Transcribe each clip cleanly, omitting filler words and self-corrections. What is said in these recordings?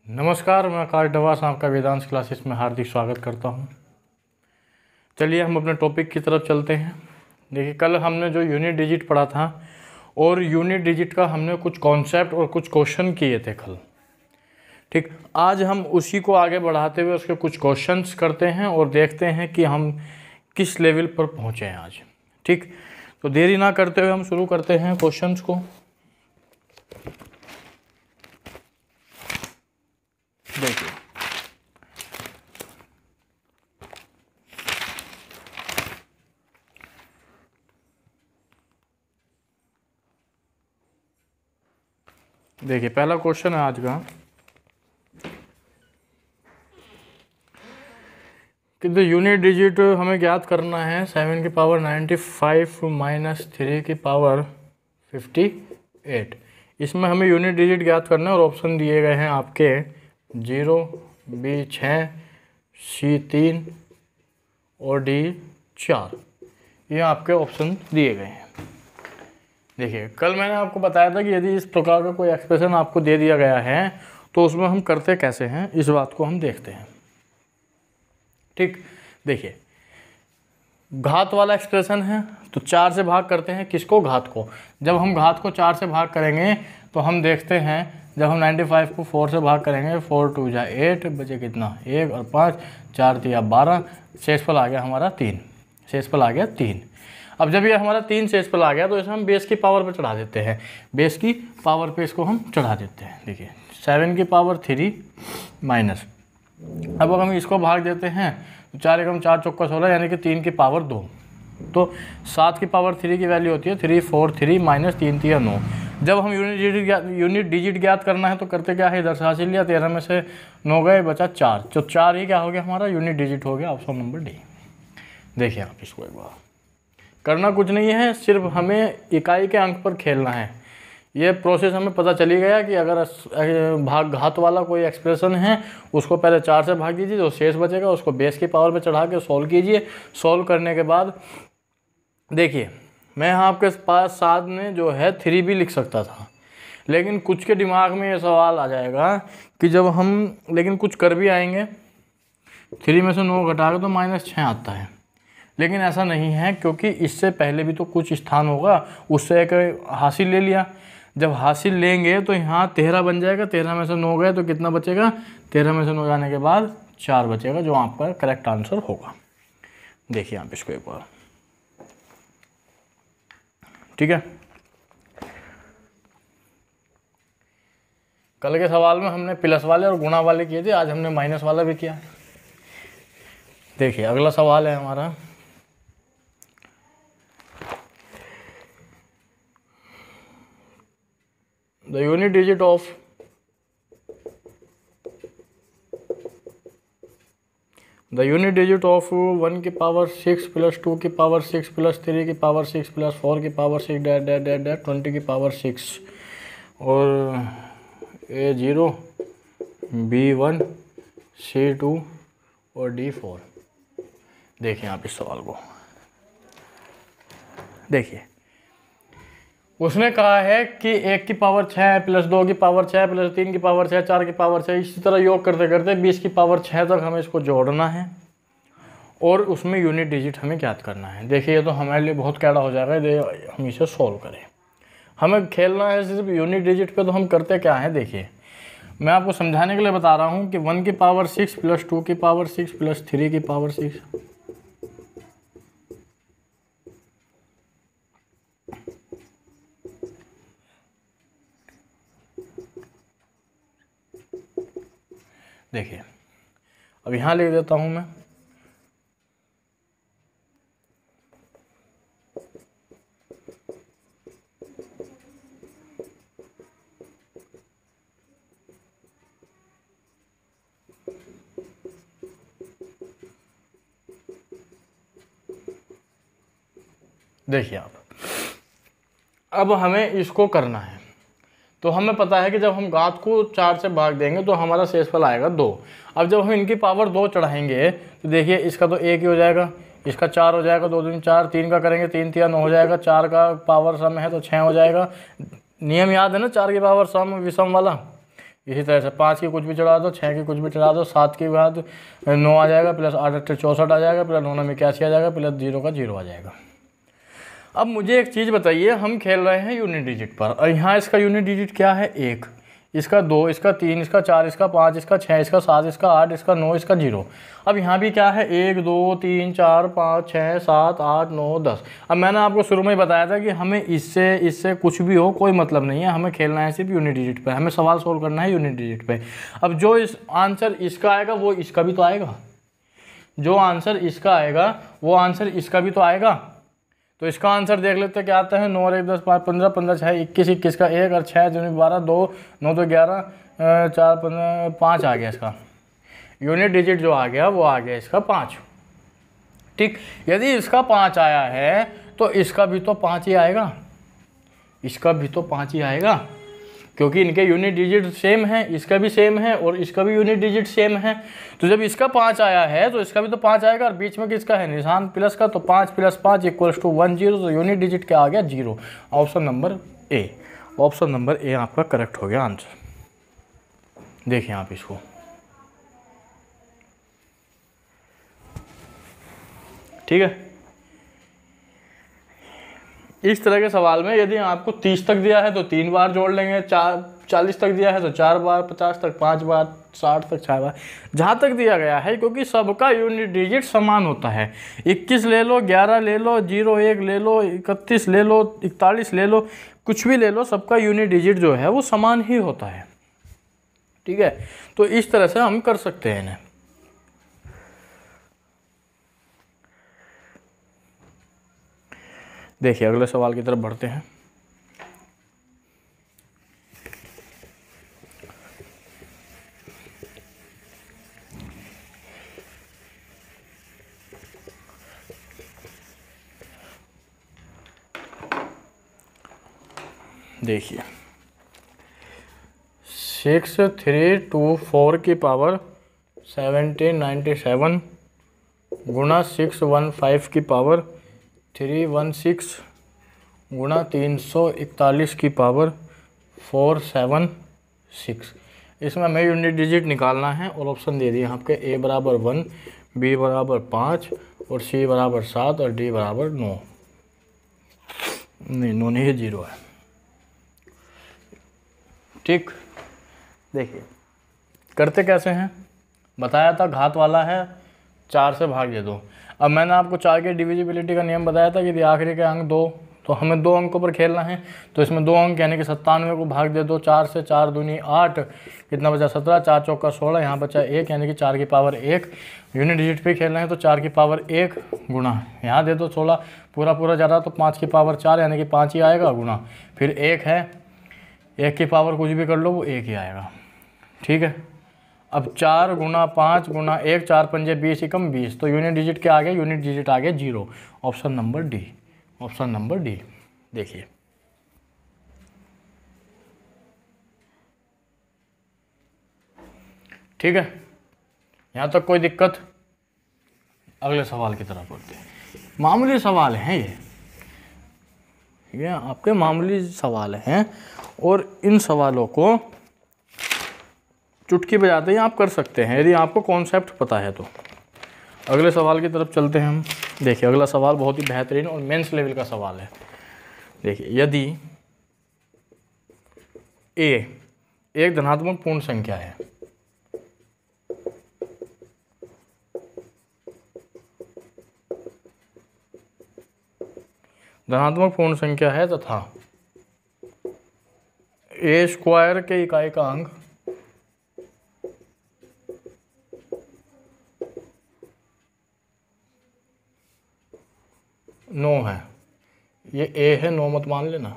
नमस्कार, मैं आकाश डवास आपका वेदांश क्लासेस में हार्दिक स्वागत करता हूं। चलिए हम अपने टॉपिक की तरफ चलते हैं। देखिए, कल हमने जो यूनिट डिजिट पढ़ा था और यूनिट डिजिट का हमने कुछ कॉन्सेप्ट और कुछ क्वेश्चन किए थे कल। ठीक, आज हम उसी को आगे बढ़ाते हुए उसके कुछ क्वेश्चंस करते हैं और देखते हैं कि हम किस लेवल पर पहुँचे हैं आज। ठीक, तो देरी ना करते हुए हम शुरू करते हैं क्वेश्चंस को। देखिए, पहला क्वेश्चन है आज का कि द यूनिट डिजिट हमें ज्ञात करना है 7 की पावर 95 माइनस 3 की पावर 58। इसमें हमें यूनिट डिजिट ज्ञात करना है और ऑप्शन दिए गए हैं आपके 0, B 6, C 3 और D 4। ये आपके ऑप्शन दिए गए हैं। देखिए, कल मैंने आपको बताया था कि यदि इस प्रकार का कोई एक्सप्रेशन आपको दे दिया गया है तो उसमें हम करते कैसे हैं, इस बात को हम देखते हैं। ठीक, देखिए, घात वाला एक्सप्रेशन है तो 4 से भाग करते हैं किसको, घात को। जब हम घात को 4 से भाग करेंगे तो हम देखते हैं, जब हम 95 को 4 से भाग करेंगे, 4 2 जा 8, बचे कितना 1 और 5, 4 3 12, शेषफल आ गया हमारा 3, शेषफल आ गया 3। अब जब ये हमारा 3 शेषफल आ गया तो इसे हम बेस की पावर पे चढ़ा देते हैं, बेस की पावर पे इसको हम चढ़ा देते हैं। देखिए, 7 की पावर 3 माइनस, अब अगर हम इसको भाग देते हैं तो 4 एकम 4 चौका 16, यानी कि 3 की पावर 2। तो 7 की पावर 3 की वैल्यू होती है 3 4 3 माइनस 3 3 9। जब हम यूनिट डिजिट ज्ञात करना है तो करते क्या है, इधर से हासिल लिया, 13 में से 9 गए, बचा 4। तो 4 ही क्या हो गया हमारा यूनिट डिजिट हो गया, ऑप्शन नंबर डी। देखिए आप इसको एक बार, करना कुछ नहीं है, सिर्फ हमें इकाई के अंक पर खेलना है। ये प्रोसेस हमें पता चली गया कि अगर घात वाला कोई एक्सप्रेशन है उसको पहले 4 से भाग दीजिए, जो शेष बचेगा उसको बेस की पावर पे चढ़ा के सॉल्व कीजिए। सॉल्व करने के बाद देखिए, मैं यहाँ आपके पास साथ में जो है 3 भी लिख सकता था, लेकिन कुछ के दिमाग में ये सवाल आ जाएगा कि जब हम, लेकिन कुछ कर भी आएंगे, 3 में से 9 घटा के तो -6 आता है। लेकिन ऐसा नहीं है, क्योंकि इससे पहले भी तो कुछ स्थान होगा, उससे एक हासिल ले लिया। जब हासिल लेंगे तो यहाँ 13 बन जाएगा, 13 में से 9 गए तो कितना बचेगा, 13 में से 9 जाने के बाद 4 बचेगा, जो आपका करेक्ट आंसर होगा। देखिए आप इसको एक बार, ठीक है। कल के सवाल में हमने प्लस वाले और गुणा वाले किए थे, आज हमने माइनस वाला भी किया। देखिए, अगला सवाल है हमारा, the unit digit of the unit digit of 1 की पावर 6 प्लस 2 की पावर 6 प्लस 3 की पावर 6 प्लस 4 की power 6 that that that that 20 की पावर 6 और A0 B1 C2 और D4। देखिए आप इस सवाल को देखिए, उसने कहा है कि 1 की पावर 6 प्लस 2 की पावर 6 प्लस 3 की पावर 6 4 की पावर 6, इसी तरह योग करते करते 20 की पावर 6 तक हमें इसको जोड़ना है और उसमें यूनिट डिजिट हमें ज्ञात करना है। देखिए, ये तो हमारे लिए बहुत कैड़ा हो जाएगा, हम इसे सॉल्व करें। हमें खेलना है सिर्फ यूनिट डिजिट पे, तो हम करते क्या है, देखिए मैं आपको समझाने के लिए बता रहा हूँ कि 1 की पावर 6 प्लस 2 की पावर 6 प्लस 3 की पावर 6, देखिए अब यहाँ लिख देता हूँ मैं, देखिए आप, अब हमें इसको करना है। तो हमें पता है कि जब हम घात को 4 से भाग देंगे तो हमारा शेषफल आएगा 2। अब जब हम इनकी पावर 2 चढ़ाएंगे तो देखिए, इसका तो 1 ही हो जाएगा, इसका 4 हो जाएगा, 2 दूनी 4, 3 का करेंगे 3 3 9 हो जाएगा, 4 का पावर सम है तो 6 हो जाएगा। नियम याद है ना, 4 की पावर सम विषम वाला, इसी तरह से 5 की कुछ भी चढ़ा दो, 6 की कुछ भी चढ़ा दो, 7 के बाद 9 आ जाएगा, प्लस 8 8 64 आ जाएगा, प्लस 9 में 81 आ जाएगा, प्लस 0 का 0 आ जाएगा। अब मुझे एक चीज़ बताइए, हम खेल रहे हैं यूनिट डिजिट पर और यहाँ इसका यूनिट डिजिट क्या है 1, इसका 2, इसका 3, इसका 4, इसका 5, इसका 6, इसका 7, इसका 8, इसका 9, इसका 0। अब यहाँ भी क्या है 1 2 3 4 5 6 7 8 9 10। अब मैंने आपको शुरू में ही बताया था कि हमें इससे कुछ भी हो कोई मतलब नहीं है, हमें खेलना है सिर्फ यूनिट डिजिट पर, हमें सवाल सोल्व करना है यूनिट डिजिट पर। अब जो इस आंसर इसका आएगा वो इसका भी तो आएगा, जो आंसर इसका आएगा वो आंसर इसका भी तो आएगा। तो इसका आंसर देख लेते हैं क्या आता है। 9 और 1 10 5 15 15 6 21 21 का 1 और 6 दूनी 12 2 9 तो 11 4 15 5 आ गया इसका यूनिट डिजिट जो आ गया वो आ गया इसका 5। ठीक, यदि इसका 5 आया है तो इसका भी तो 5 ही आएगा, इसका भी तो 5 ही आएगा, क्योंकि इनके यूनिट डिजिट सेम है, इसका भी सेम है और इसका भी यूनिट डिजिट सेम है। तो जब इसका 5 आया है तो इसका भी तो 5 आएगा और बीच में किसका है निशान प्लस का, तो 5 + 5 = 1 0। तो यूनिट डिजिट क्या आ गया 0। Option number A, option number A आपका करेक्ट हो गया आंसर। देखिए आप इसको, ठीक है। इस तरह के सवाल में यदि आपको 30 तक दिया है तो 3 बार जोड़ लेंगे, 40 तक दिया है तो 4 बार, 50 तक 5 बार, 60 तक 6 बार, जहाँ तक दिया गया है, क्योंकि सबका यूनिट डिजिट समान होता है। 21 ले लो, 11 ले लो, 0 1 ले लो, 31 ले लो, 41 ले लो, कुछ भी ले लो, सबका यूनिट डिजिट जो है वो समान ही होता है, ठीक है। तो इस तरह से हम कर सकते हैं इन्हें। देखिए अगले सवाल की तरफ बढ़ते हैं। देखिए 6 3 2 4 की पावर 1797 गुणा 615 की पावर 316 गुणा 341 की पावर 476। इसमें हमें यूनिट डिजिट निकालना है और ऑप्शन दे दिए आपके A = 1, B = 5 और C = 7 और D = 9। नहीं 9 नहीं, 0 है। ठीक, देखिए करते कैसे हैं, बताया था घात वाला है 4 से भाग दे दो। अब मैंने आपको 4 के डिविजिबिलिटी का नियम बताया था कि यदि आखिरी के अंक 2, तो हमें 2 अंकों पर खेलना है। तो इसमें 2 अंक यानी कि 97 को भाग दे दो 4 से, 4 दूनी 8, कितना बचा 17, 4 चौका 16, यहाँ बचा 1 यानी कि 4 की पावर 1। यूनिट डिजिट पे खेलना है तो 4 की पावर 1 गुणा यहाँ दे दो 16, पूरा जा रहा तो 5 की पावर 4 यानी कि 5 ही आएगा, गुणा फिर 1 है, 1 की पावर कुछ भी कर लो वो 1 ही आएगा, ठीक है। अब 4 गुणा 5 गुणा 1, 4 पंजे 20 एकम 20। तो यूनिट डिजिट क्या आ गया, यूनिट डिजिट आ गया 0। Option number D, option number D. देखिए ठीक है, यहाँ तक कोई दिक्कत। अगले सवाल की तरफ बढ़ते हैं। मामूली सवाल हैं ये आपके मामूली सवाल हैं और इन सवालों को चुटकी बजाते ही आप कर सकते हैं यदि आपको कॉन्सेप्ट पता है तो। अगले सवाल की तरफ चलते हैं हम। देखिए अगला सवाल बहुत ही बेहतरीन और मेंस लेवल का सवाल है। देखिए यदि a एक धनात्मक पूर्ण संख्या है, धनात्मक पूर्ण संख्या है तथा a² के इकाई का अंक 9 है। ये a है, 9 मत मान लेना,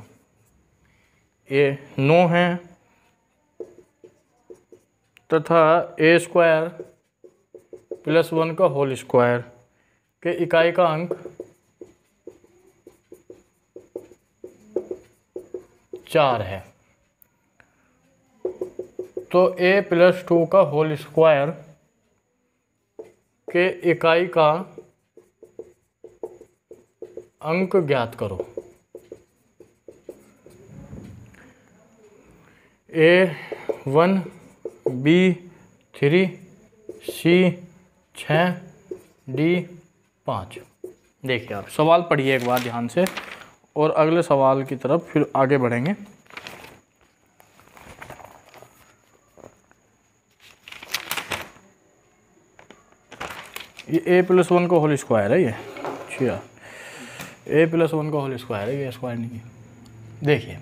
a 9 है तथा a² + 1 का होल स्क्वायर के इकाई का अंक 4 है। तो a + 2 का होल स्क्वायर के इकाई का अंक ज्ञात करो। a1 बी 3, सी 6, डी 5। देखिए आप सवाल पढ़िए एक बार ध्यान से और अगले सवाल की तरफ फिर आगे बढ़ेंगे। ये a + 1 का होल स्क्वायर है, ये अच्छा a + 1 का होल स्क्वायर है, ये स्क्वायर नहीं है। देखिए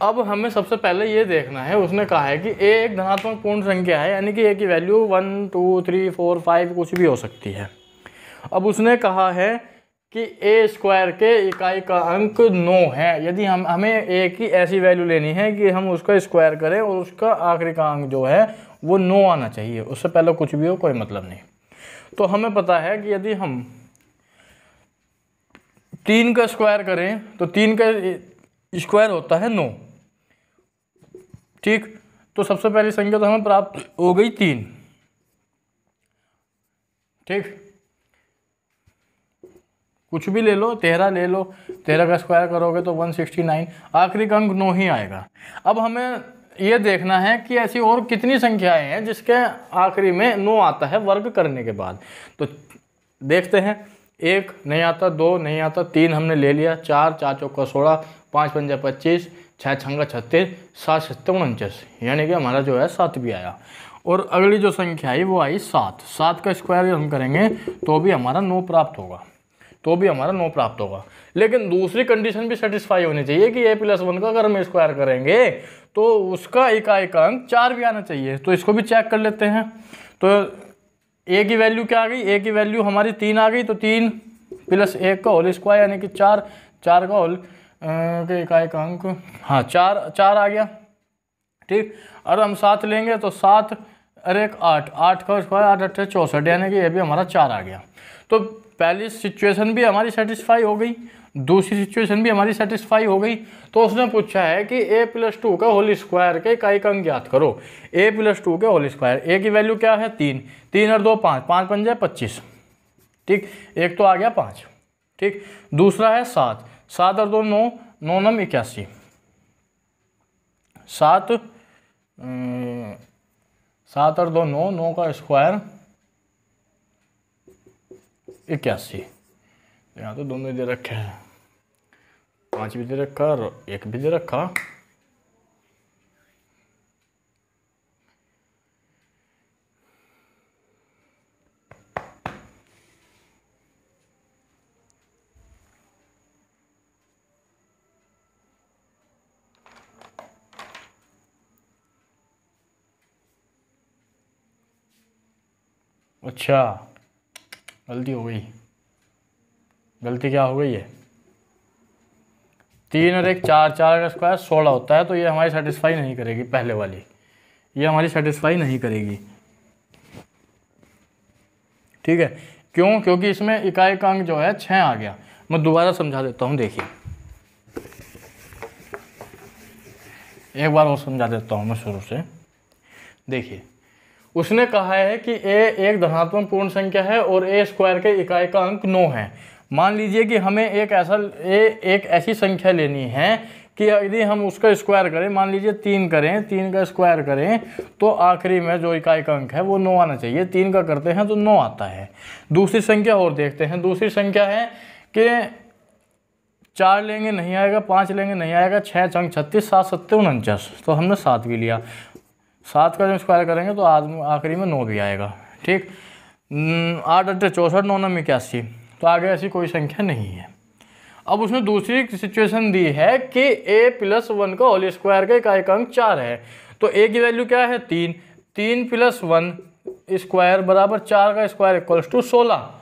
अब हमें सबसे पहले ये देखना है, उसने कहा है कि a एक धनात्मक पूर्ण संख्या है, यानी कि a की वैल्यू 1 2 3 4 5 कुछ भी हो सकती है। अब उसने कहा है कि a स्क्वायर के इकाई का अंक 9 है। यदि हमें a की ऐसी वैल्यू लेनी है कि हम उसका स्क्वायर करें और उसका आखिरी का अंक जो है वो 9 आना चाहिए, उससे पहले कुछ भी हो कोई मतलब नहीं। तो हमें पता है कि यदि हम 3 का स्क्वायर करें तो 3 का स्क्वायर होता है 9, ठीक। तो सबसे पहली संख्या तो हमें प्राप्त हो गई 3, ठीक। कुछ भी ले लो, 13 ले लो, 13 का स्क्वायर करोगे तो 169, आखिरी का अंक 9 ही आएगा। अब हमें ये देखना है कि ऐसी और कितनी संख्याएं हैं जिसके आखिरी में 9 आता है वर्ग करने के बाद। तो देखते हैं, 1 नहीं आता, 2 नहीं आता, 3 हमने ले लिया, 4 4 चौका 16, 5 पंजा 25, 6 छंगा 36, 7 सत्ते 49, यानी कि हमारा जो है 7 भी आया। और अगली जो संख्या आई वो आई 7। 7 का स्क्वायर हम करेंगे तो भी हमारा 9 प्राप्त होगा, लेकिन दूसरी कंडीशन भी सेटिस्फाई होनी चाहिए कि a + 1 का अगर हम स्क्वायर करेंगे तो उसका इकाई का अंक 4 भी आना चाहिए। तो इसको भी चेक कर लेते हैं। तो a की वैल्यू क्या आ गई, a की वैल्यू हमारी 3 आ गई, तो 3 + 1 का होल स्क्वायर यानी कि 4, 4 का होल के इकाई का अंक, हाँ 4 आ गया, ठीक। और हम 7 लेंगे तो 7 और 1 8, 8 का स्क्वायर 8 8 64, यानी कि ये भी हमारा 4 आ गया। तो पहली सिचुएशन भी हमारी सेटिस्फाई हो गई, दूसरी सिचुएशन भी हमारी सेटिस्फाई हो गई। तो उसने पूछा है कि a + 2 का होल स्क्वायर के इकाई का अंक ज्ञात करो। a + 2 के होल स्क्वायर, a की वैल्यू क्या है 3, 3 और 2 5, 5 पंजे 25, ठीक। एक तो आ गया 5, ठीक। दूसरा है 7, 7 और 2 9, 9 9 81, 7 और 2 9, 9 का स्क्वायर 81। यहाँ तो दोनों दे रखे हैं, 5 भी दे रखा और 1 भी दे रखा। अच्छा गलती हो गई, गलती क्या हो गई है, 3 और 1 4, 4 का स्क्वायर 16 होता है। तो ये हमारी सेटिस्फाई नहीं करेगी, पहले वाली ये हमारी सेटिस्फाई नहीं करेगी, ठीक है। क्यों, क्योंकि इसमें इकाई का अंक जो है 6 आ गया। मैं दोबारा समझा देता हूँ, देखिए एक बार और समझा देता हूँ मैं शुरू से। देखिए उसने कहा है कि a एक धनात्मक पूर्ण संख्या है और a स्क्वायर के इकाई का अंक 9 है। मान लीजिए कि हमें एक ऐसी संख्या लेनी है कि यदि हम उसका स्क्वायर करें, मान लीजिए 3 करें, 3 का स्क्वायर करें तो आखिरी में जो इकाई का अंक है वो 9 आना चाहिए। 3 का करते हैं तो 9 आता है। दूसरी संख्या और देखते हैं। दूसरी संख्या है कि 4 लेंगे नहीं आएगा, 5 लेंगे नहीं आएगा, 6 छंग 36, 7 सत्ते 49, तो हमने 7 भी लिया। 7 का जब स्क्वायर करेंगे तो आखिरी में 9 भी आएगा, ठीक। 8 8 64, 9 9 81, तो आगे ऐसी कोई संख्या नहीं है। अब उसने दूसरी सिचुएशन दी है कि a + 1 का होल स्क्वायर का इकाई का अंक 4 है। तो a की वैल्यू क्या है 3, 3 + 1 स्क्वायर बराबर 4 का स्क्वायर = 16।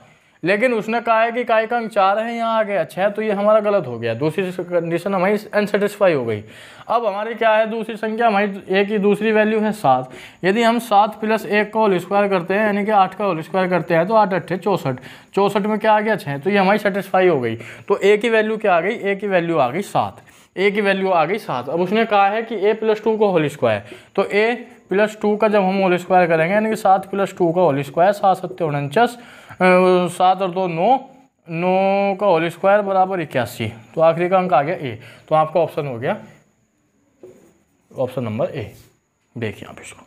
लेकिन उसने कहा है कि इकाई का अंक 4 है, यहाँ आ गया 6, तो ये हमारा गलत हो गया। दूसरी कंडीशन हमारी अनसेटिस्फाई हो गई। अब हमारी क्या है दूसरी संख्या, हमारी a की दूसरी वैल्यू है 7। यदि हम 7 + 1 का होल स्क्वायर करते हैं यानी कि 8 का होल स्क्वायर करते हैं तो 8 8 64, 64 में क्या आ गया 6, तो ये हमारी सेटिस्फाई हो गई। तो a की वैल्यू क्या आ गई, a की वैल्यू आ गई 7, a की वैल्यू आ गई 7। अब उसने कहा है कि a + 2 का होल स्क्वायर, तो a + 2 का जब हम होल स्क्वायर करेंगे यानी कि 7 + 2 का होल स्क्वायर 7 7 49, 7 और 2 9, 9 का होल स्क्वायर बराबर 81, तो आखिरी का अंक आ गया a। तो आपका ऑप्शन हो गया ऑप्शन नंबर ए, देखिए आप इसको,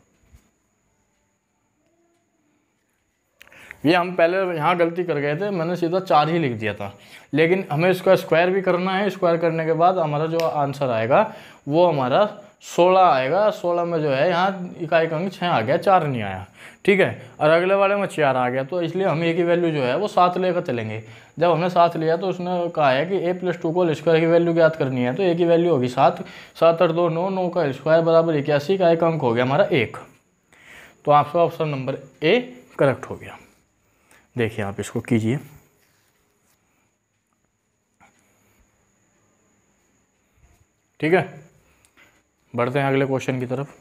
ये हम पहले यहाँ गलती कर गए थे, मैंने सीधा 4 ही लिख दिया था, लेकिन हमें इसका स्क्वायर भी करना है। स्क्वायर करने के बाद हमारा जो आंसर आएगा वो हमारा 16 आएगा। 16 में जो है यहाँ इकाई का अंक 6 आ गया, 4 नहीं आया, ठीक है। और अगले वाले में 4 आ गया, तो इसलिए हम ए की वैल्यू जो है वो 7 लेकर चलेंगे। जब हमने 7 लिया तो उसने कहा है कि a+2 को स्क्वायर की वैल्यू ज्ञात करनी है, तो ए की वैल्यू होगी 7, 7 और 2 9, 9 का स्क्वायर बराबर 81, इकाई का अंक हो गया हमारा 1। तो आपका ऑप्शन नंबर ए करेक्ट हो गया। देखिए आप इसको कीजिए, ठीक है। बढ़ते हैं अगले क्वेश्चन की तरफ।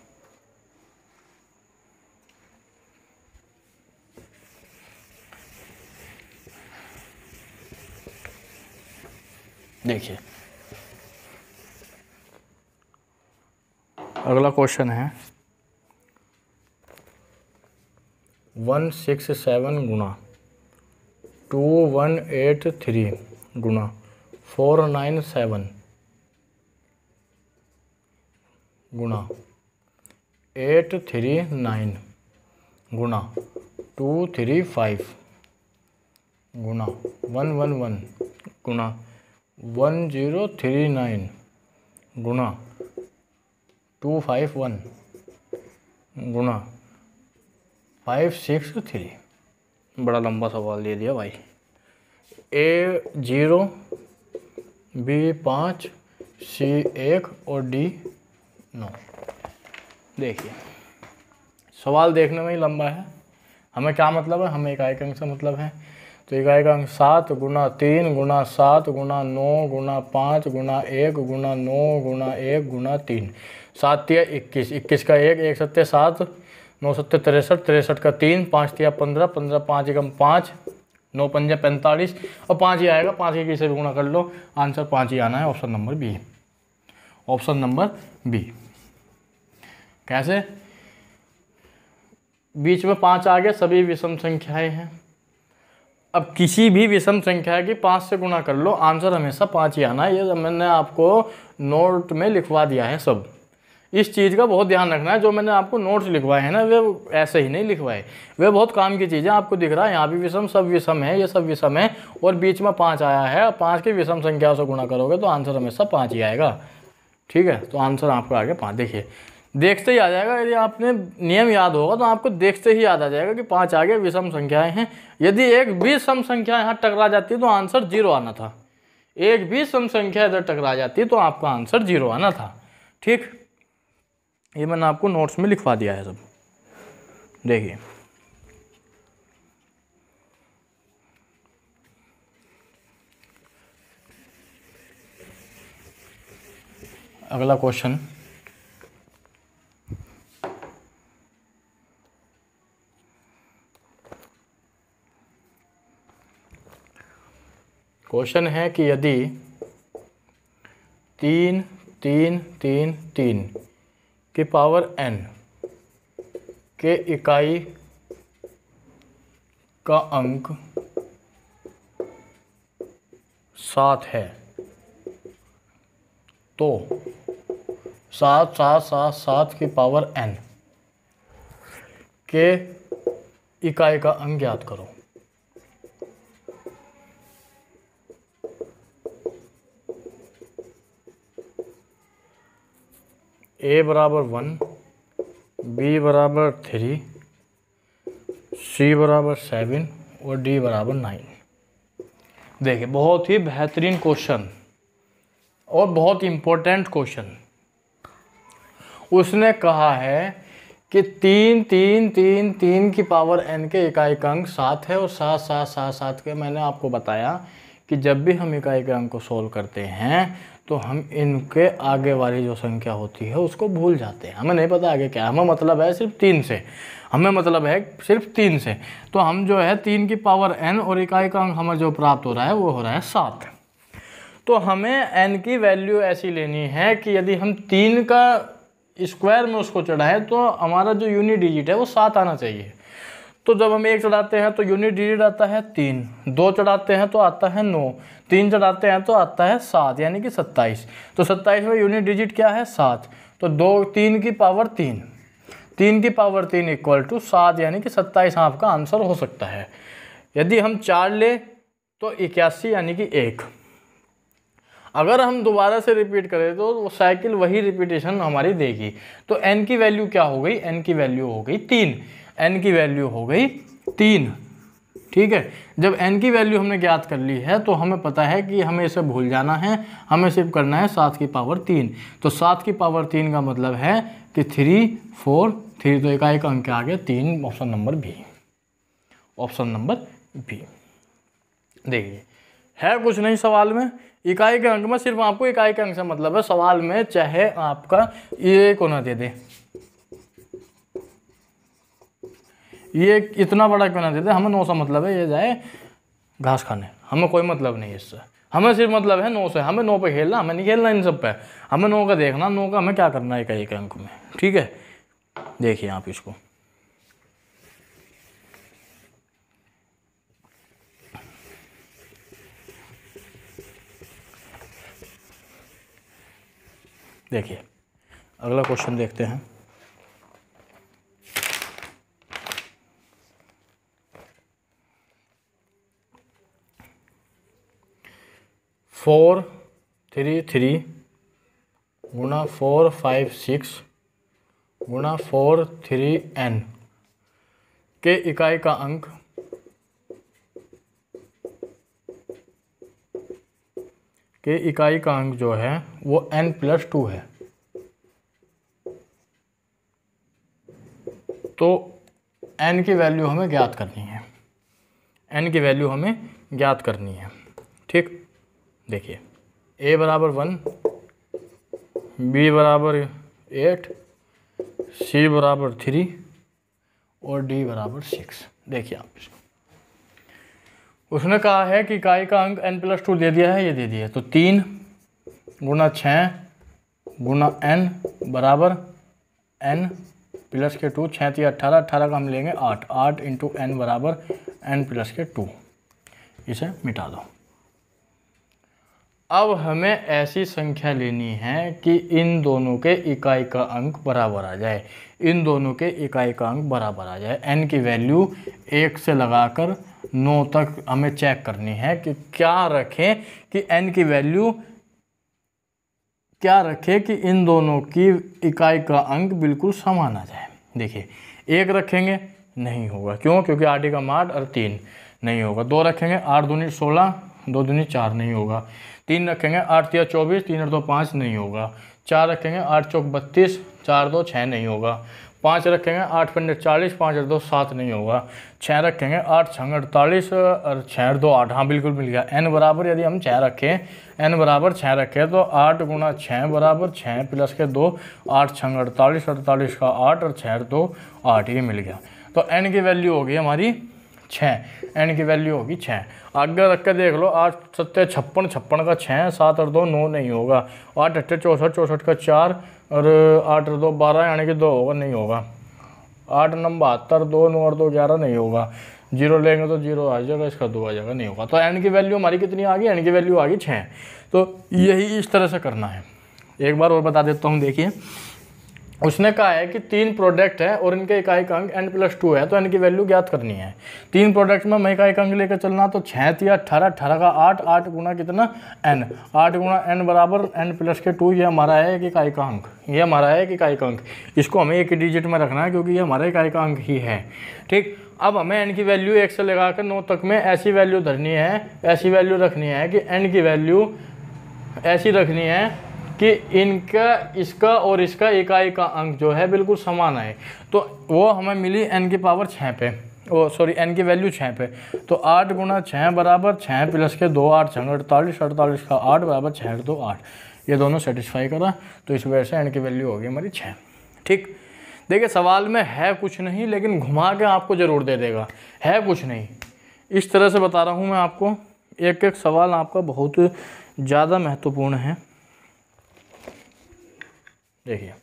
देखिए अगला क्वेश्चन है 167 गुना 2183 गुना 497 गुना 839 गुना 235 गुना 111 गुना 1039 गुना 251 गुना 563। बड़ा लंबा सवाल दे दिया भाई। A0, B5, C1 और D9। देखिए सवाल देखने में ही लंबा है, हमें क्या मतलब है, हमें इकाई का अंक से मतलब है। तो इकाई का अंक 7 गुना 3 गुना 7 गुना 9 गुना 5 गुना 1 गुना 9 गुना 1 गुना 3, 7 तिया 21, 21 का 1, 1 सत्ते 7, 9 सत्ते 63, 63 का 3, 5 तिया 15, 15 5 एकम 5, 9 पंजे 45 और 5 ही आएगा, 5 के किसी भी गुणा कर लो, आंसर 5 ही आना है। Option number B, option number B. कैसे? बीच में 5 आ गया, सभी विषम संख्याएं हैं। अब किसी भी विषम संख्या की 5 से गुणा कर लो, आंसर हमेशा 5 ही आना है। ये मैंने आपको नोट में लिखवा दिया है सब। इस चीज़ का बहुत ध्यान रखना है, जो मैंने आपको नोट्स लिखवाए हैं ना, वे ऐसे ही नहीं लिखवाए, वे बहुत काम की चीज़ें। आपको दिख रहा है यहाँ भी विषम, सब विषम है, ये सब विषम है, और बीच में 5 आया है। 5 की विषम संख्या से गुणा करोगे तो आंसर हमेशा 5 ही आएगा, ठीक है। तो आंसर आपका आ गया 5। देखिए देखते ही आ जाएगा, यदि आपने नियम याद होगा तो आपको देखते ही याद आ जाएगा कि 5 आ गया, विषम संख्याएं हैं। यदि एक भी सम संख्या यहाँ टकरा जाती तो आंसर 0 आना था। एक भी सम संख्या इधर टकरा जाती तो आपका आंसर 0 आना था, ठीक। ये मैंने आपको नोट्स में लिखवा दिया है सब। देखिए अगला क्वेश्चन है कि यदि 3 3 3 3 की पावर n के इकाई का अंक 7 है, तो 7 7 7 7 की पावर n के इकाई का अंक ज्ञात करो। A बराबर 1, B बराबर 3, C बराबर 7 और D बराबर 9। देखिए बहुत ही बेहतरीन क्वेश्चन और बहुत इम्पोर्टेंट क्वेश्चन। उसने कहा है कि 3 3 3 3 की पावर n के इकाई का अंक 7 है, और 7 7 7 7 के मैंने आपको बताया कि जब भी हम इकाई के अंक को सोल्व करते हैं तो हम इनके आगे वाली जो संख्या होती है उसको भूल जाते हैं। हमें नहीं पता आगे क्या, हमें मतलब है सिर्फ 3 से, हमें मतलब है सिर्फ 3 से। तो हम जो है 3 की पावर n और इकाई का अंक हमें जो प्राप्त हो रहा है वो हो रहा है 7। तो हमें n की वैल्यू ऐसी लेनी है कि यदि हम 3 का स्क्वायर में उसको चढ़ाएं तो हमारा जो यूनिट डिजिट है वो 7 आना चाहिए। तो जब हम 1 चढ़ाते हैं तो यूनिट डिजिट आता है 3, 2 चढ़ाते हैं तो आता है 9, 3 चढ़ाते हैं तो आता है 7, यानी कि 27। तो 27 में यूनिट डिजिट क्या है? 7। तो 2 3 की पावर 3, 3 की पावर 3 इक्वल टू 7, यानी कि 27 आपका आंसर हो सकता है। यदि हम 4 ले तो 81 यानी कि 1। अगर हम दोबारा से रिपीट करें तो वो साइकिल वही रिपीटेशन हमारी देगी। तो n की वैल्यू क्या हो गई, n की वैल्यू हो गई 3, n की वैल्यू हो गई 3। ठीक है, जब n की वैल्यू हमने ज्ञात कर ली है तो हमें पता है कि हमें इसे भूल जाना है, हमें सिर्फ करना है 7 की पावर 3। तो 7 की पावर 3 का मतलब है कि 3 4 3, तो इकाई का अंक आ गया 3, option number B. Option number B. देखिए है कुछ नहीं सवाल में, इकाई के अंक में सिर्फ आपको इकाई के अंक से मतलब है। सवाल में चाहे आपका ये को ना दे दे, ये इतना बड़ा क्यों ना दे दे, हमें 9 से मतलब है ये जाए घास खाने, हमें कोई मतलब नहीं है इससे। हमें सिर्फ मतलब है 9 से, हमें 9 पे खेलना, हमें नहीं खेलना इन सब पे, हमें 9 का देखना, 9 का हमें क्या करना है इकाई के अंक में। ठीक है, देखिए आप इसको देखिए, अगला क्वेश्चन देखते हैं। फोर 3 3 गुणा 4 5 6 गुणा 4 3 n के इकाई का अंक जो है वो n+2 है। तो n की वैल्यू हमें ज्ञात करनी है, n की वैल्यू हमें ज्ञात करनी है। ठीक, देखिए a बराबर 1, b बराबर 8, c बराबर 3 और d बराबर 6। देखिए आप इसको, उसने कहा है कि इकाई का अंक n+2 दे दिया है, ये दे दिया है। तो 3 गुणा 6 गुणा n बराबर n प्लस के 2, 6 3 18, 18 का हम लेंगे 8, 8 इंटू n बराबर n प्लस के 2। इसे मिटा दो। अब हमें ऐसी संख्या लेनी है कि इन दोनों के इकाई का अंक बराबर आ जाए, इन दोनों के इकाई का अंक बराबर आ जाए। n की वैल्यू 1 से लगाकर 9 तक हमें चेक करनी है कि क्या रखें कि n की वैल्यू क्या रखें कि इन दोनों की इकाई का अंक बिल्कुल समान आ जाए। देखिए 1 रखेंगे नहीं होगा, क्यों, क्योंकि 8 एकम 8 और 3 नहीं होगा। 2 रखेंगे 8 दूनी 16, 2 दूनी 4 नहीं होगा। 3 रखेंगे 8 3 24, 3 और 2 5 नहीं होगा। 4 रखेंगे 8 चौक 32, 4 2 6 नहीं होगा। 5 रखेंगे 8 पंजे 40, 5 और 2 7 नहीं होगा। 6 रखेंगे 8 6 48 और 6 और 2 8, हाँ बिल्कुल मिल गया। n बराबर यदि हम 6 रखें, n बराबर 6 रखें तो 8 गुणा 6 बराबर 6 प्लस के 2, 8 6 48, 48 का 8 और 6 और 2 8, ये मिल गया। तो n की वैल्यू होगी हमारी 6, n की वैल्यू होगी 6। आगे रख के देख लो, 8 7 56, 56 का 6, 7 और 2 9 नहीं होगा। 8 8 64, 64 का 4 और 8 और 2 12, यानी कि 2 होगा, नहीं होगा। 8 9 72, 2 9 और 2 11 नहीं होगा। 0 लेंगे तो 0 आ जाएगा, इसका 2 आ जाएगा, नहीं होगा। तो n की वैल्यू हमारी कितनी आ गई, n की वैल्यू आ गई 6। तो यही इस तरह से करना है। एक बार और बता देता हूँ, देखिए उसने कहा है कि 3 प्रोडक्ट है और इनके इकाई का अंक n+2 है, तो n की वैल्यू ज्ञात करनी है। 3 प्रोडक्ट में मैं इकाई का अंक लेकर चलना, तो 6 3 18, 18 का 8, 8 गुना कितना n, 8 गुना n बराबर n प्लस के 2, ये हमारा है एक इकाई का अंक, ये हमारा है एक इकाई का अंक। इसको हमें एक डिजिट में रखना है क्योंकि ये हमारा इकाई का अंक ही है। ठीक, अब हमें n की वैल्यू 1 से लगाकर 9 तक में ऐसी वैल्यू धरनी है, ऐसी वैल्यू रखनी है कि n की वैल्यू ऐसी रखनी है कि इनका, इसका और इसका इकाई का अंक जो है बिल्कुल समान आए। तो वो हमें मिली n की पावर 6 पे, n की वैल्यू 6 पे। तो 8 गुणा 6 बराबर 6 प्लस के 2, 8 6 48, 48 का 8 बराबर 6 2 8, ये दोनों सेटिस्फाई करा। तो इस वजह से n की वैल्यू होगी हमारी 6। ठीक, देखिए सवाल में है कुछ नहीं, लेकिन घुमा के आपको ज़रूर दे देगा, है कुछ नहीं। इस तरह से बता रहा हूँ मैं आपको, एक एक सवाल आपका बहुत ज़्यादा महत्वपूर्ण है। देखिए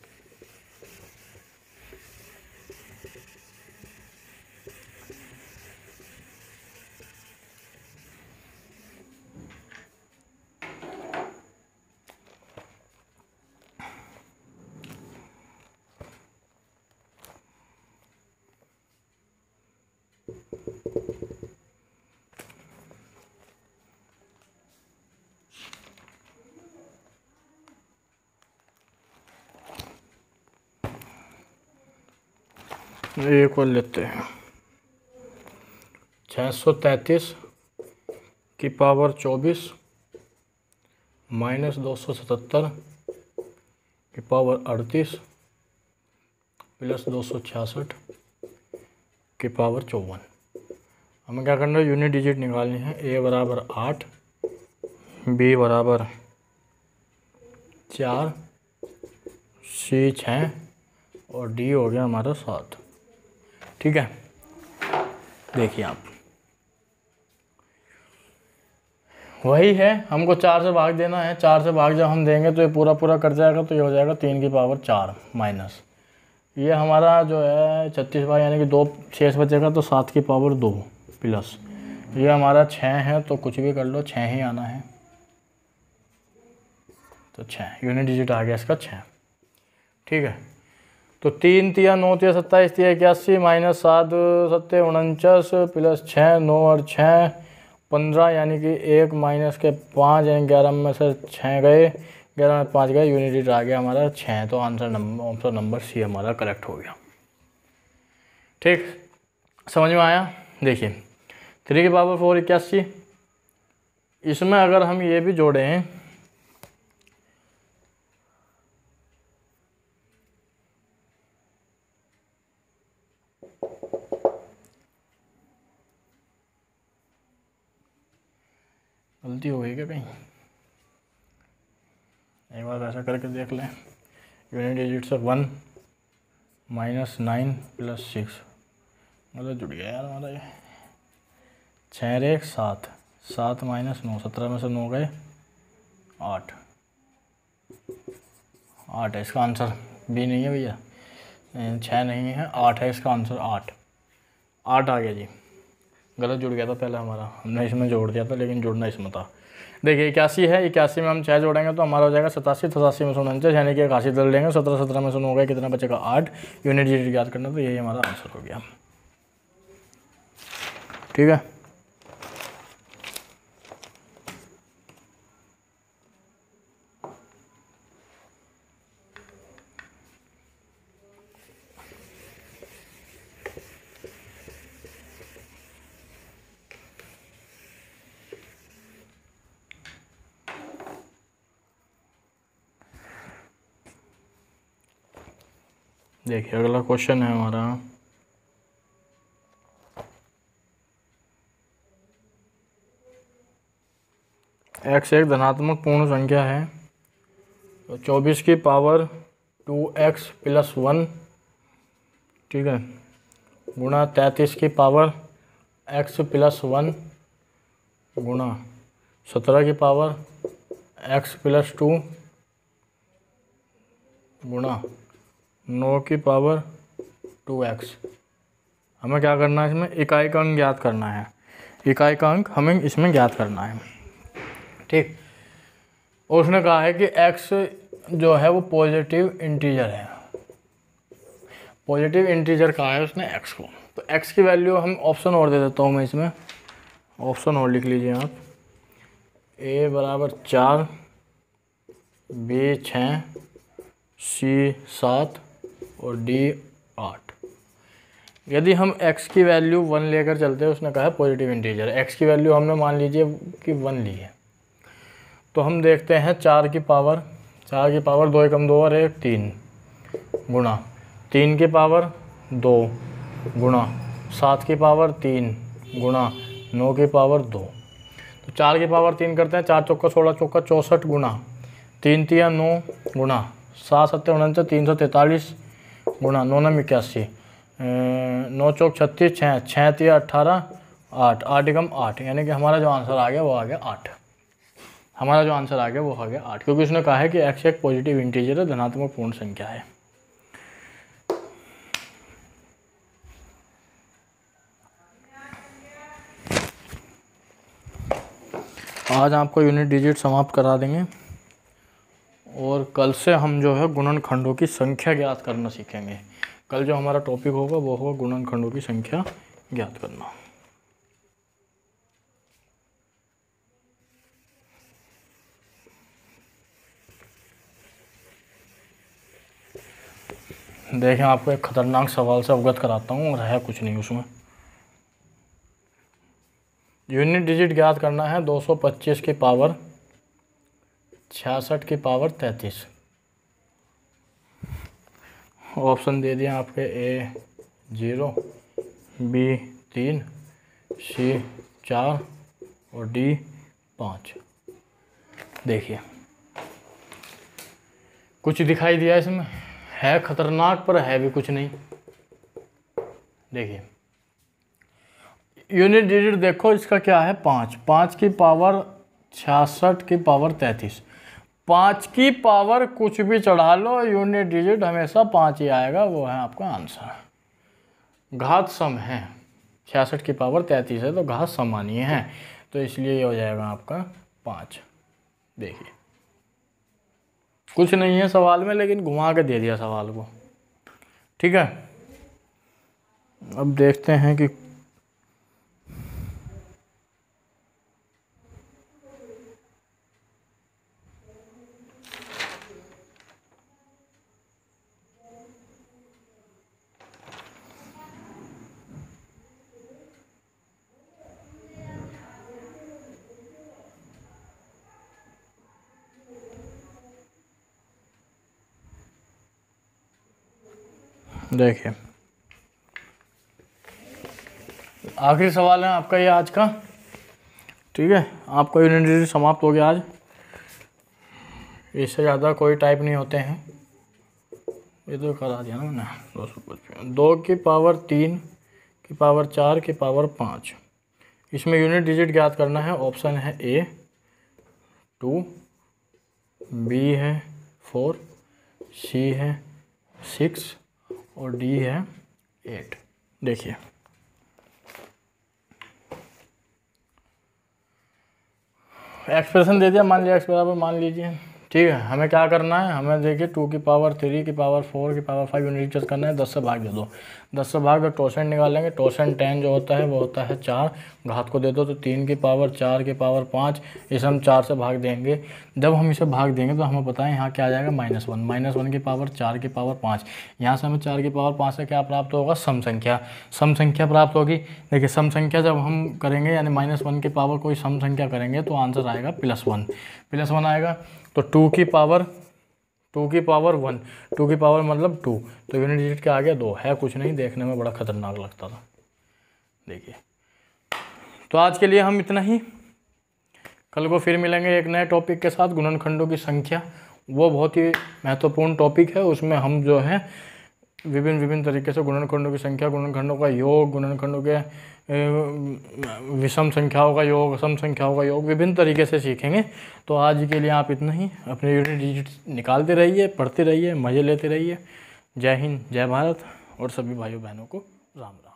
एक और लेते हैं 633 की पावर 24 माइनस 277 की पावर 38 प्लस 266 की पावर 54। हमें क्या करना है, यूनिट डिजिट निकालनी है। ए बराबर 8, बी बराबर 4, सी 6 और डी हो गया हमारा 7। ठीक है, देखिए आप, वही है, हमको 4 से भाग देना है। 4 से भाग जब हम देंगे तो ये पूरा पूरा कट जाएगा, तो ये हो जाएगा 3 की पावर 4 माइनस ये हमारा जो है 36 भाग, यानी कि 2 शेष बचेगा, तो 7 की पावर 2 प्लस ये हमारा 6 है, तो कुछ भी कर लो 6 ही आना है, तो 6 यूनिट डिजिट आ गया इसका 6। ठीक है, तो 3 तिया 9 तिया 27 तिया 81 माइनस 7 7 49 प्लस 6 9 और 6 15, यानी कि 1 माइनस के 5, यानी 11 में से 6 गए, 11 में 5 गए, यूनिट डिजिट आ गया हमारा 6। तो ऑप्शन नंबर सी हमारा करेक्ट हो गया। ठीक, समझ में आया। देखिए 3 की पावर 4 81, इसमें अगर हम ये भी जोड़ें गलती हो गई क्या कहीं, एक बार ऐसा करके देख लें। यूनिट डिजिट से 1 माइनस 9 प्लस 6, मतलब जुड़ गया यार हमारा ये। 6 1 7, 7 माइनस 9, 17 में से 9 गए 8, 8 है इसका आंसर। बी नहीं है भैया, 6 नहीं है, 8 है इसका आंसर। 8 आ गया जी, गलत जुड़ गया था पहले हमारा, हमने इसमें जोड़ दिया था, लेकिन जुड़ना इसमें था। देखिए 81 है, 81 में हम 6 जोड़ेंगे तो हमारा हो जाएगा 87, 87 में से 49, यानी कि 81 दल लेंगे, 17 17 में से 9 गए, कितना बचेगा 8। यूनिट डिजिट याद करना, तो यही हमारा आंसर हो गया। ठीक है, देखिए अगला क्वेश्चन है हमारा, x एक धनात्मक पूर्ण संख्या है, तो 24 की पावर 2x प्लस 1, ठीक है, गुणा 33 की पावर x प्लस 1 गुणा 17 की पावर x प्लस 2 गुणा 9 की पावर 2x। हमें क्या करना है, इसमें इकाई का अंक ज्ञात करना है। इकाई का अंक हमें इसमें ज्ञात करना है। ठीक, और उसने कहा है कि x जो है वो पॉजिटिव इंटीजर है। पॉजिटिव इंटीजर कहा है उसने x को, तो x की वैल्यू हम ऑप्शन और दे देता हूँ मैं इसमें, ऑप्शन और लिख लीजिए आप। a बराबर 4, b 6, c 7 और d 8। यदि हम x की वैल्यू 1 लेकर चलते हैं, उसने कहा है पॉजिटिव इंटीजर, x की वैल्यू हमने मान लीजिए कि 1 ली है, तो हम देखते हैं 4 की पावर 2 एकम 2 और 1 3 गुणा 3 की पावर 2 गुणा 7 की पावर 3 गुणा 9 की पावर 2। तो 4 की पावर 3 करते हैं, 4 चौका 16 चौका 64 गुणा 3 तिया 9 गुणा 7 7 49 343 गुणा 9 9 81 9 चौक 36 6 6 तिया 18 8 8 एकम 8, यानी कि हमारा जो आंसर आ गया वो आ गया 8। हमारा जो आंसर आ गया वो आ गया 8, क्योंकि उसने कहा है कि x एक पॉजिटिव इंटीजर है, धनात्मक पूर्ण संख्या है। आज आपको यूनिट डिजिट समाप्त करा देंगे, और कल से हम जो है गुणनखंडों की संख्या ज्ञात करना सीखेंगे। कल जो हमारा टॉपिक होगा वो होगा गुणनखंडों की संख्या ज्ञात करना। देखें, आपको एक खतरनाक सवाल से अवगत कराता हूँ और है कुछ नहीं उसमें। यूनिट डिजिट ज्ञात करना है 225 की पावर 66 की पावर 33। ऑप्शन दे दिए आपके ए 0, बी 3, सी 4 और डी 5। देखिए कुछ दिखाई दिया इसमें, है खतरनाक पर है भी कुछ नहीं। देखिए यूनिट डिजिट देखो, इसका क्या है 5, 5 की पावर 66 की पावर 33। 5 की पावर कुछ भी चढ़ा लो, यूनिट डिजिट हमेशा 5 ही आएगा, वो है आपका आंसर। घात सम है, 66 की पावर 33 है तो घात समानीय है, तो इसलिए ये हो जाएगा आपका 5। देखिए कुछ नहीं है सवाल में, लेकिन घुमा के दे दिया सवाल को। ठीक है, अब देखते हैं कि देखिए आखिरी सवाल है आपका ये आज का। ठीक है, आपका यूनिट डिजिट समाप्त हो गया आज। इससे ज़्यादा कोई टाइप नहीं होते हैं, ये तो करा दिया ना मैंने। 255 2 की पावर 3 की पावर 4 की पावर 5। इसमें यूनिट डिजिट ज्ञात करना है। ऑप्शन है ए 2, बी है 4, सी है 6 और डी है 8। देखिए एक्सप्रेशन दे दिया, मान लिया x बराबर मान लीजिए। ठीक है, हमें क्या करना है, हमें देखिए 2 की पावर 3 की पावर 4 की पावर 5 यूनिट डिजिट करना है। 10 से भाग दे दो, 10 से भाग दो, टोसेंट निकालेंगे। टोसेंट 10 जो होता है वो होता है 4, घात को दे दो तो 3 की पावर 4 की पावर 5। इसे हम 4 से भाग देंगे। जब हम इसे भाग देंगे तो हमें पता है यहाँ क्या आ जाएगा -1, -1 की पावर 4 की पावर 5। यहाँ से हमें 4 की पावर 5 से क्या प्राप्त होगा, सम संख्या। सम संख्या प्राप्त होगी। देखिए सम संख्या जब हम करेंगे यानी -1 की पावर कोई सम संख्या करेंगे तो आंसर आएगा +1 आएगा। तो 2 की पावर 1, 2 की पावर मतलब 2, तो यूनिट डिजिट क्या आ गया 2। है कुछ नहीं, देखने में बड़ा खतरनाक लगता था। देखिए तो आज के लिए हम इतना ही। कल को फिर मिलेंगे एक नए टॉपिक के साथ, गुणनखंडों की संख्या। वो बहुत ही महत्वपूर्ण टॉपिक है, उसमें हम जो है विभिन्न तरीके से गुणनखंडों की संख्या, गुणनखंडों का योग, गुणनखंडों के विषम संख्याओं का योग, सम संख्याओं का योग, विभिन्न तरीके से सीखेंगे। तो आज के लिए आप इतना ही। अपने यूनिट डिजिट निकालते रहिए, पढ़ते रहिए, मज़े लेते रहिए। जय हिंद, जय भारत और सभी भाइयों बहनों को राम राम।